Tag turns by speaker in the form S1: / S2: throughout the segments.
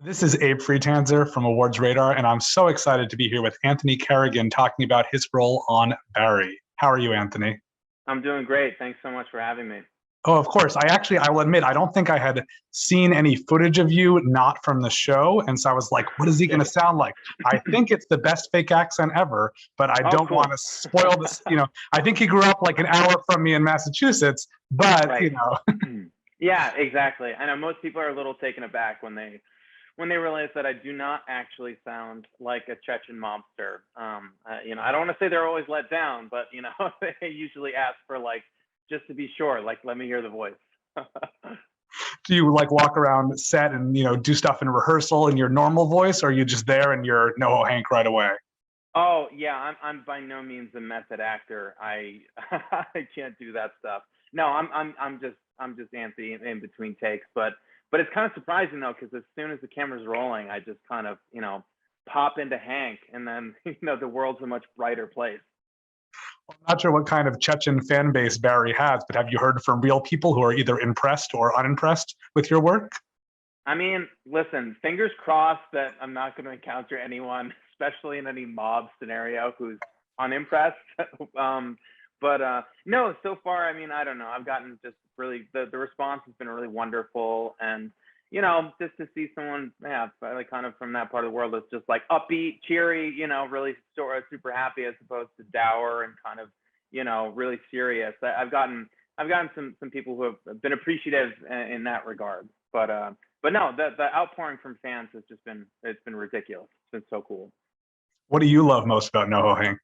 S1: This is Abe Friedtanzer from Awards Radar, and I'm so excited to be here with Anthony Carrigan talking about his role on Barry. How are you, Anthony?
S2: I'm doing great. Thanks so much for having me.
S1: Oh, of course. I will admit, I don't think I had seen any footage of you not from the show. And so I was like, what is he going to sound like? I think it's the best fake accent ever, but I don't
S2: cool.
S1: want to spoil this. I think he grew up like an hour from me in Massachusetts, but,
S2: right. Yeah, exactly. I know most people are a little taken aback when they realize that I do not actually sound like a Chechen mobster. I don't want to say they're always let down, but, they usually ask for just to be sure, let me hear the voice.
S1: Do you walk around set and, do stuff in rehearsal in your normal voice, or are you just there and you're Noho Hank right away?
S2: Oh yeah, I'm by no means a method actor. I I can't do that stuff. No, I'm just antsy in between takes, but it's kind of surprising though, because as soon as the camera's rolling, I just kind of pop into Hank, and then the world's a much brighter place.
S1: I'm not sure what kind of Chechen fan base Barry has, but have you heard from real people who are either impressed or unimpressed with your work?
S2: I mean, listen, fingers crossed that I'm not going to encounter anyone, especially in any mob scenario, who's unimpressed. No, so far, I mean, I don't know. I've gotten just really, the response has been really wonderful. And, just to see someone, kind of from that part of the world that's just upbeat, cheery, really super happy, as opposed to dour and kind of, really serious. I've gotten some people who have been appreciative in that regard. But no, the outpouring from fans has just it's been ridiculous. It's been so cool.
S1: What do you love most about Noho Hank?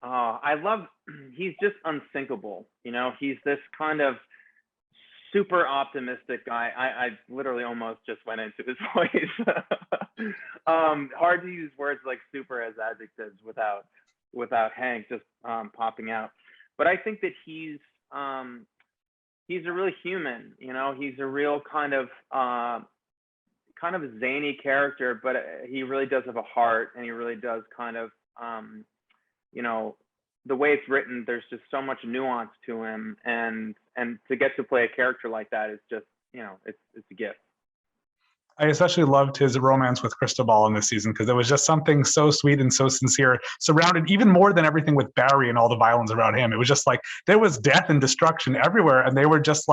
S2: I love, he's just unsinkable. He's this kind of super optimistic guy. I literally almost just went into his voice. Hard to use words like super as adjectives without Hank just popping out. But I think that he's a really human. He's a real kind of zany character, but he really does have a heart, and he really does kind of the way it's written, there's just so much nuance to him, and to get to play a character like that is just, it's a gift.
S1: I especially loved his romance with Cristobal in this season, because it was just something so sweet and so sincere, surrounded even more than everything with Barry and all the violence around him. It was just there was death and destruction everywhere, and they were just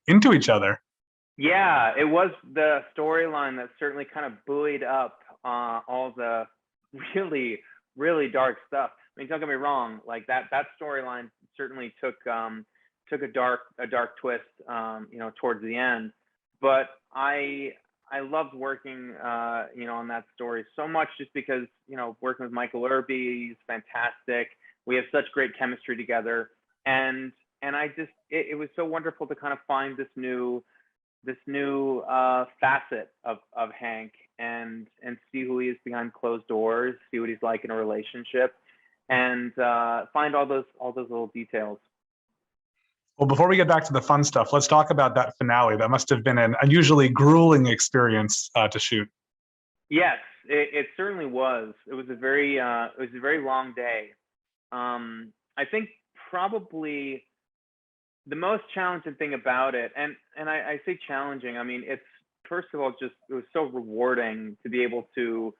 S1: into each other.
S2: Yeah, it was the storyline that certainly kind of buoyed up all the really, really dark stuff. I mean, don't get me wrong, that storyline certainly took a dark twist, towards the end. But I loved working, on that story so much, just because, working with Michael Irby, he's fantastic. We have such great chemistry together, and I just, it was so wonderful to kind of find this new facet of Hank, and see who he is behind closed doors, see what he's like in a relationship, and find all those little details.
S1: Well, before we get back to the fun stuff, let's talk about that finale. That must have been an unusually grueling experience to shoot.
S2: Yes, it certainly was. It was a very long day. I think probably the most challenging thing about it, and I say challenging, I mean, it's, first of all, just, it was so rewarding to be able to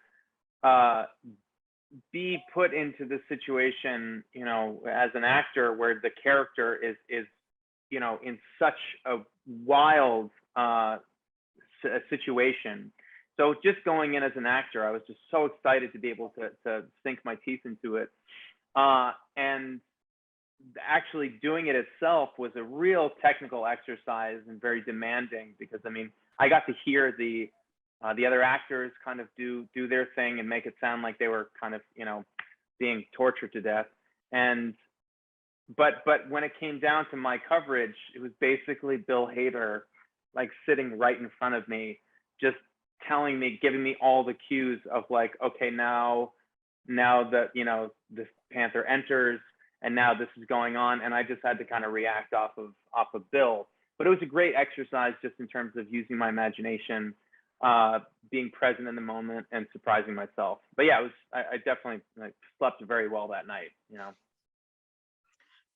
S2: be put into this situation, as an actor, where the character is in such a wild situation. So just going in as an actor, I was just so excited to be able to sink my teeth into it. And actually doing it itself was a real technical exercise and very demanding, because, I mean, I got to hear the other actors kind of do their thing and make it sound like they were kind of, being tortured to death. But when it came down to my coverage, it was basically Bill Hader, sitting right in front of me, just telling me, giving me all the cues of okay, now that, this Panther enters, and now this is going on, and I just had to kind of react off of Bill. But it was a great exercise, just in terms of using my imagination, being present in the moment, and surprising myself. But yeah, I definitely slept very well that night.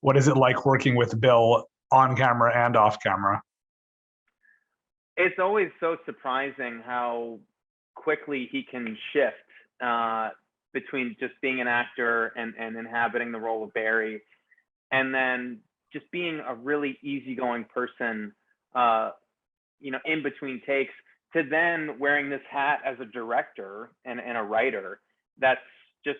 S1: What is it like working with Bill on camera and off camera?
S2: it's always so surprising how quickly he can shift between just being an actor and inhabiting the role of Barry, and then just being a really easygoing person, in between takes, to then wearing this hat as a director and a writer. That's just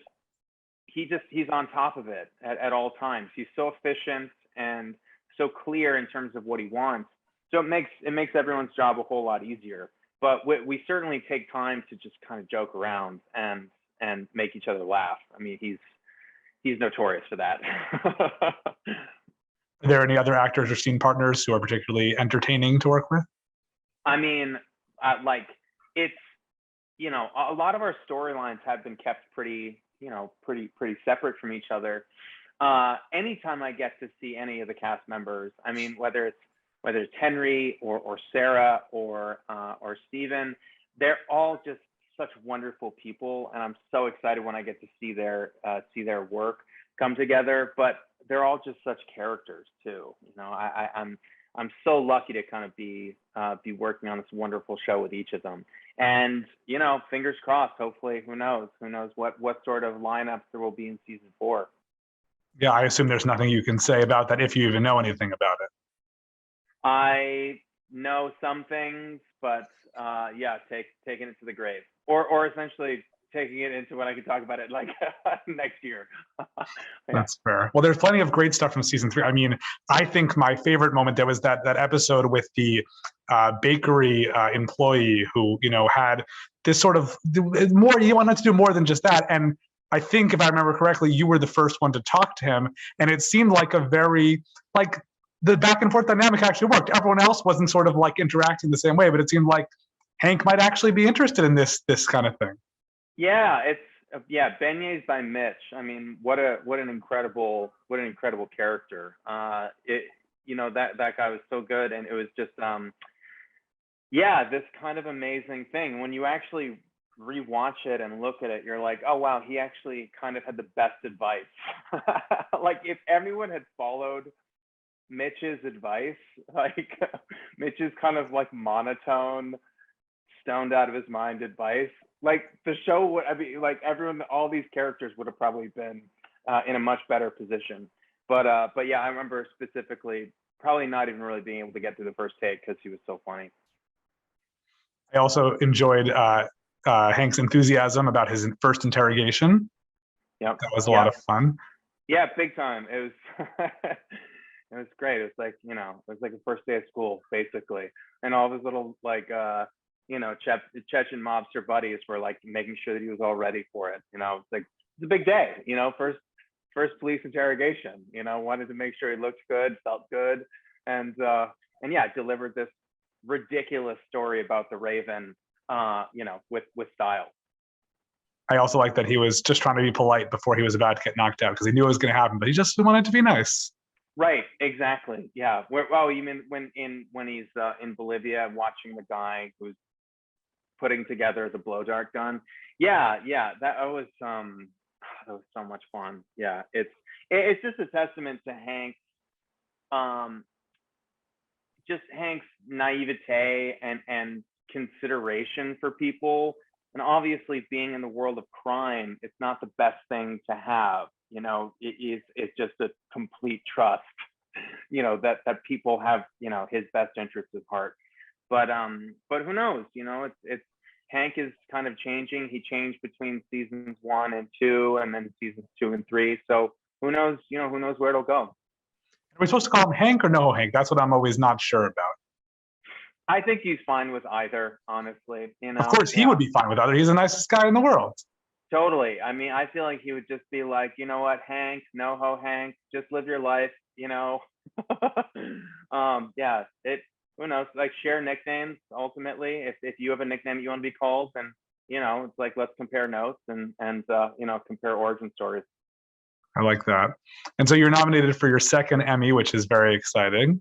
S2: he's on top of it at all times. He's so efficient and so clear in terms of what he wants. So it makes everyone's job a whole lot easier. But we certainly take time to just kind of joke around and make each other laugh. I mean, he's notorious for that.
S1: Are there any other actors or scene partners who are particularly entertaining to work with?
S2: I mean, it's, a lot of our storylines have been kept pretty separate from each other. Anytime I get to see any of the cast members, I mean, whether it's Henry or Sarah or Steven, they're all just such wonderful people, and I'm so excited when I get to see their work come together. But they're all just such characters too. I'm so lucky to kind of be working on this wonderful show with each of them. And fingers crossed. Hopefully, who knows what sort of lineups there will be in season 4.
S1: Yeah, I assume there's nothing you can say about that if you even know anything about it.
S2: I know some things, but taking it to the grave, or essentially taking it into when I can talk about it like next year. Yeah.
S1: That's fair. Well, there's plenty of great stuff from season 3. I mean, I think my favorite moment there was that episode with the bakery employee who, had this sort of more. He wanted to do more than just that, and I think if I remember correctly, you were the first one to talk to him, and it seemed like a very the back and forth dynamic actually worked. Everyone else wasn't sort of interacting the same way, but it seemed like Hank might actually be interested in this kind of thing.
S2: Yeah, it's Beignets by Mitch. I mean, what an incredible character. That guy was so good, and it was just this kind of amazing thing when you actually rewatch it and look at it. You're like, oh wow, he actually kind of had the best advice. If everyone had followed Mitch's advice, Mitch's kind of monotone, stoned out of his mind advice, the show would, everyone, all these characters would have probably been in a much better position. But yeah, I remember specifically probably not even really being able to get through the first take because he was so funny.
S1: I also enjoyed Hank's enthusiasm about his first interrogation.
S2: Yep.
S1: That was a lot of fun.
S2: Yeah, big time. It was it was great. It was it was like the first day of school, basically. And all of his little Chechen mobster buddies were making sure that he was all ready for it. It's a big day, first police interrogation, wanted to make sure he looked good, felt good. And delivered this ridiculous story about the Raven, with style.
S1: I also like that he was just trying to be polite before he was about to get knocked out because he knew it was going to happen, but he just wanted to be nice.
S2: Right, exactly. Yeah. Well, you mean when he's in Bolivia watching the guy who's putting together the blow dart gun? Yeah. That was so much fun. Yeah, it's just a testament to Hank's naivete and consideration for people. And obviously, being in the world of crime, it's not the best thing to have. It's just a complete trust, that people have, his best interests at heart. But who knows? It's Hank is kind of changing. He changed between seasons 1 and 2, and then seasons 2 and 3. So who knows? Who knows where it'll go?
S1: Are we supposed to call him Hank or Noho Hank? That's what I'm always not sure about.
S2: I think he's fine with either, honestly.
S1: Of course, he would be fine with either. He's the nicest guy in the world.
S2: Totally. I mean, I feel like he would just be like, you know what, Hank, Noho Hank, just live your life, who knows? Share nicknames ultimately. If you have a nickname that you want to be called, then it's let's compare notes and compare origin stories.
S1: I like that. And so you're nominated for your second Emmy, which is very exciting.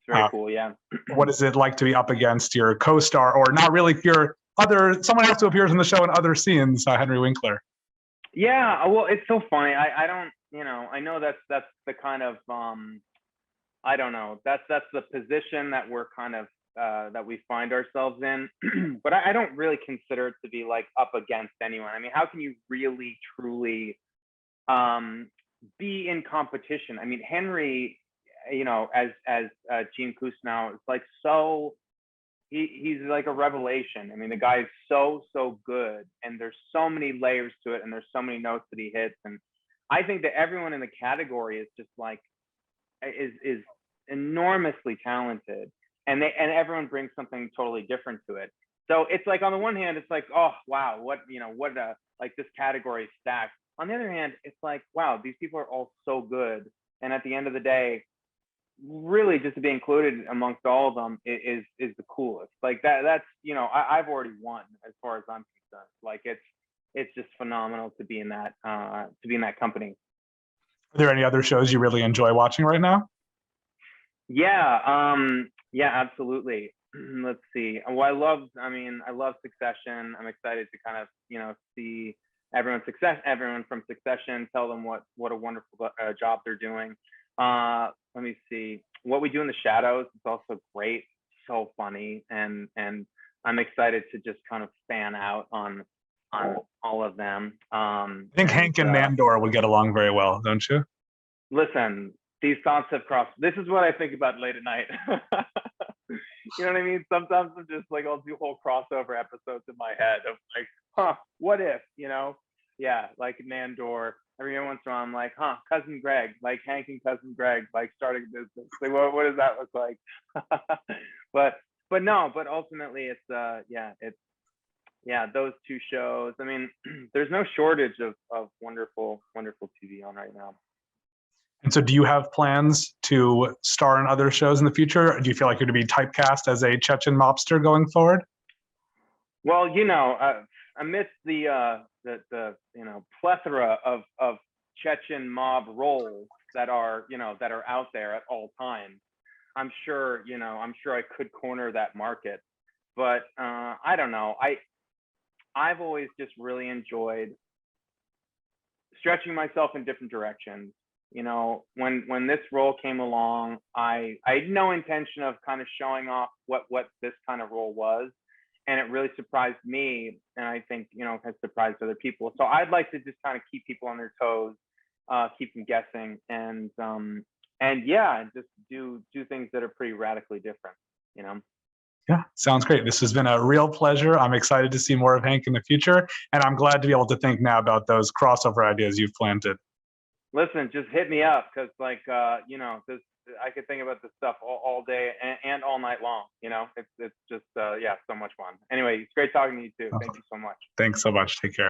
S2: It's very cool, yeah.
S1: What is it like to be up against your co-star, or not really, someone else who appears in the show in other scenes, Henry Winkler?
S2: Yeah, well, it's so funny. I don't, I know that's the kind of, I don't know, that's the position that we're kind of that we find ourselves in. But I don't really consider it to be like up against anyone. I mean, how can you really truly be in competition? I mean, Henry, as Gene Cousineau, it's like so. He's like a revelation. I mean, the guy is so good, and there's so many layers to it, and there's so many notes that he hits, and I think that everyone in the category is just like is enormously talented, and everyone brings something totally different to it. So it's like, on the one hand, it's like, oh wow, what like this category is stacked. On the other hand, it's like, wow, these people are all so good, and at the end of the day, really just to be included amongst all of them is the coolest. Like that's I've already won as far as I'm concerned. Like it's just phenomenal to be in that company.
S3: Are there any other shows you really enjoy watching right now?
S2: Yeah, absolutely. Let's see. Well, I love Succession. I'm excited to kind of see everyone from Succession, tell them what a wonderful job they're doing. Let me see. What We Do in the Shadows is also great, so funny, and I'm excited to just kind of fan out on all of them.
S3: I think Hank and Nandor would get along very well, don't you?
S2: Listen, these thoughts have crossed. This is what I think about late at night. You know what I mean? Sometimes I'm just like, I'll do whole crossover episodes in my head of like, what if, Yeah, like Nandor. Every once in a while, I'm like, Cousin Greg, like Hank and Cousin Greg, like starting a business. Like, what does that look like? but ultimately, it's those two shows. I mean, there's no shortage of wonderful TV on right now.
S3: And so do you have plans to star in other shows in the future? Do you feel like you're going to be typecast as a Chechen mobster going forward?
S2: Well, amidst the plethora of Chechen mob roles that are out there at all times, I'm sure I could corner that market. But I don't know. I've always just really enjoyed stretching myself in different directions. When this role came along, I had no intention of kind of showing off what this kind of role was, and it really surprised me, and I think has surprised other people. So I'd like to just kind of keep people on their toes, keep them guessing, and just do things that are pretty radically different.
S3: Yeah, sounds great. This has been a real pleasure. I'm excited to see more of Hank in the future, and I'm glad to be able to think now about those crossover ideas you've planted.
S2: Listen, just hit me up, because I could think about this stuff all day and all night long. It's just so much fun. Anyway, it's great talking to you too. Thank you so much.
S3: Thanks so much. Take care.